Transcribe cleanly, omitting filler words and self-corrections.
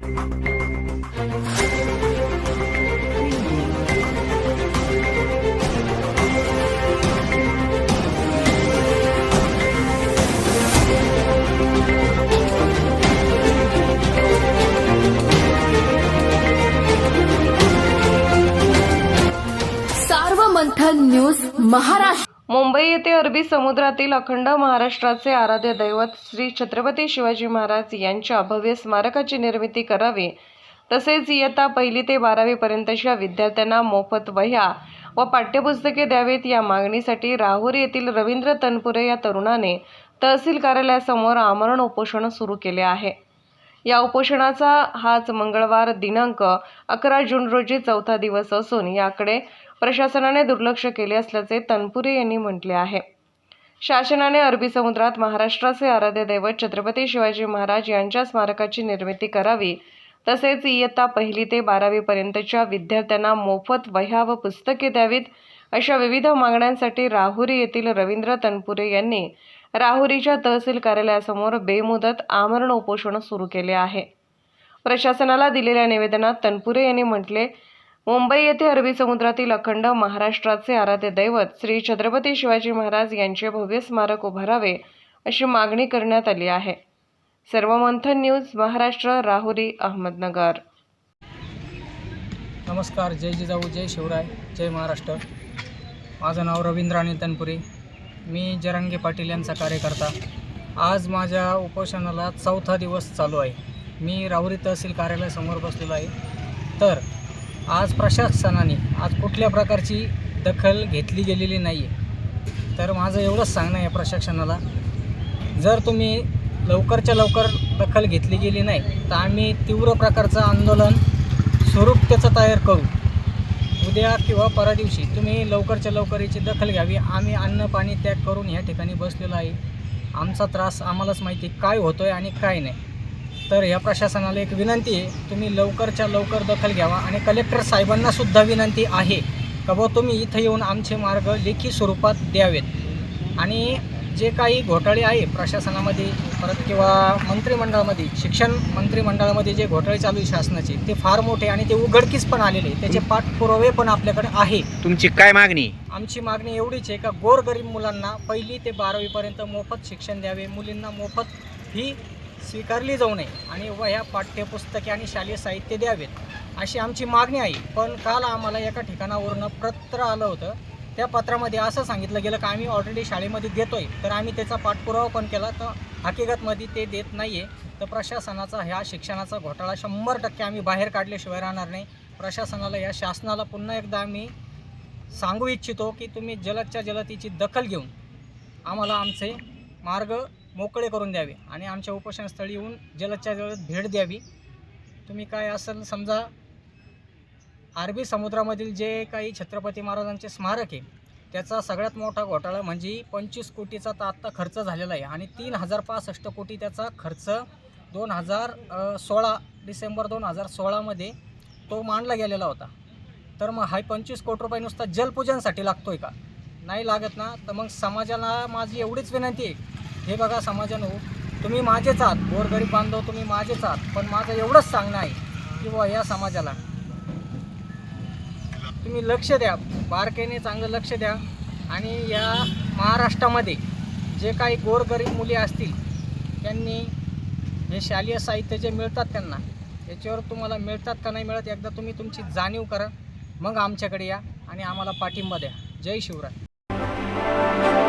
मंथन news Maharashtra. Mumbai येथे अरबी समुद्रातील अखंड महाराष्ट्राचे आराध्य दैवत श्री छत्रपती शिवाजी महाराज यांच्या भव्य स्मारकाची निर्मिती करावी, तसेच इयत्ता 1ली ते 12वी पर्यंतच्या विद्यार्थ्यांना मोफत वह्या व पाठ्यपुस्तके द्यावीत या मागणीसाठी राहुरी येथील रवींद्र तनपुरे या तरुणाने तहसील कार्यालयासमोर आमरण उपोषण सुरू केले आहे। या उपोषणाचा हाच मंगळवार दिनांक 11 जून रोजी 4था दिवस असून याकडे प्रशासनाने दुर्लक्ष केले असल्याचे तनपुरे यांनी म्हटले आहे। शासनाने अरबी समुद्रात महाराष्ट्राचे आराध्य दैवत छत्रपती शिवाजी महाराज यांच्या स्मारकाची निर्मिती करावी, तसेच इयत्ता 1ली ते 12वी पर्यंतच्या विद्यार्थ्यांना मोफत वह्या व पुस्तके द्यावीत अशा विविध मागण्यांसाठी राहुरी येथील रवींद्र तनपुरे यांनी राहुरीच्या तहसील कार्यालयासमोर बेमुदत आमरण उपोषण सुरू केले आहे। प्रशासनाला दिलेल्या निवेदनात तनपुरे यांनी म्हटले, मुंबई येथे अरबी समुद्रातील अखंड महाराष्ट्राचे आराध्य दैवत श्री छत्रपती शिवाजी महाराज यांचे भव्य स्मारक उभारावे अशी मागणी करण्यात आली आहे। सर्व मंथन न्यूज महाराष्ट्र, राहुरी, अहमदनगर। नमस्कार, जय जिजाऊ, जय शिवराय, जय महाराष्ट्र। माझं नाव रवींद्र आणि तनपुरे, मी जरांगे पाटील यांचा कार्यकर्ता। आज माझ्या उपोषणाला 4था दिवस चालू आहे। मी राहुरी तहसील कार्यालयासमोर बसलेलो आहे। तर आज प्रशासनाने आज कुठल्या प्रकारची दखल घेतली गेलेली नाही आहे। तर माझं एवढंच सांगणं आहे प्रशासनाला, जर तुम्ही लवकरच्या लवकर दखल घेतली गेली नाही तर आम्ही तीव्र प्रकारचं आंदोलन स्वरूप त्याचं तयार करू। उद्या किंवा परवा दिवशी तुम्ही लवकरच्या लवकर याची दखल घ्यावी। आम्ही अन्न पाणी त्याग करून या ठिकाणी बसलेलो आहे। आमचा त्रास आम्हालाच माहिती काय होतोय आणि काय नाही। तर या प्रशासनाला एक विनंती आहे, तुम्ही लवकरच्या लवकर दखल घ्यावा आणि कलेक्टर साहेबांना सुद्धा विनंती आहे का बुवा तुम्ही इथं येऊन आमचे मार्ग लेखी स्वरूपात द्यावेत। आणि जे काही घोटाळे आहे प्रशासनामध्ये परत किंवा मंत्रिमंडळामध्ये, शिक्षण मंत्रिमंडळामध्ये जे घोटाळे चालू आहे शासनाचे, ते फार मोठे आणि ते उघडकीस पण आलेले, त्याचे पाठपुरावे पण आपल्याकडे आहे। तुमची काय मागणी? आमची मागणी एवढीच आहे का गोरगरीब मुलांना 1ली ते 12वी पर्यंत मोफत शिक्षण द्यावे, मुलींना मोफत फी स्वीकारली जाऊ नये आणि वह्या, पाठ्यपुस्तके आणि शालेय साहित्य द्यावेत अशी आमची मागणी आहे। पण काल आम्हाला एका ठिकाणावरून पत्र आलं होतं, त्या पत्रामध्ये असं सांगितलं गेलं की आम्ही ऑलरेडी शाळेमध्ये देतोय। तर आम्ही त्याचा पाठपुरावा पण केला, तर हकीकतमध्ये ते देत नाही आहे। तर प्रशासनाचा ह्या शिक्षणाचा घोटाळा 100% आम्ही बाहेर काढल्याशिवाय राहणार नाही। प्रशासनाला, या शासनाला पुन्हा एकदा आम्ही सांगू इच्छितो की तुम्ही जलदच्या जलदीची दखल घेऊन आम्हाला आमचे मार्ग मोकळे करून द्यावे आणि आमच्या उपोषणस्थळी येऊन जलदच्या जलद भेट द्यावी। तुम्ही काय असेल समजा, अरबी समुद्रामधील जे काही छत्रपती महाराजांचे स्मारक आहे त्याचा सगळ्यात मोठा घोटाळा म्हणजे 25 कोटीचा तर आत्ता खर्च झालेला आहे आणि 3065 कोटी त्याचा खर्च 2016 डिसेंबर 2016मध्ये तो मांडला गेलेला होता। तर मग हा 25 कोटी रुपये नुसता जलपूजनसाठी लागतोय का? नाही लागत ना। तर मग समाजाला माझी एवढीच विनंती आहे, हे बघा समाजानो, तुम्ही माझेच आहात, गोरगरीब बांधव तुम्ही माझेच आहात, पण माझं एवढंच सांगणं आहे की बुवा या समाजाला तुम्ही लक्ष द्या, बारकाईने चांगलं लक्ष द्या आणि या महाराष्ट्रामध्ये जे काही गोरगरीब मुली असतील त्यांनी हे शालेय साहित्य जे मिळतात त्यांना, याच्यावर तुम्हाला मिळतात का नाही मिळत एकदा तुम्ही तुमची जाणीव करा, मग आमच्याकडे या आणि आम्हाला पाठिंबा द्या। जय शिवराय।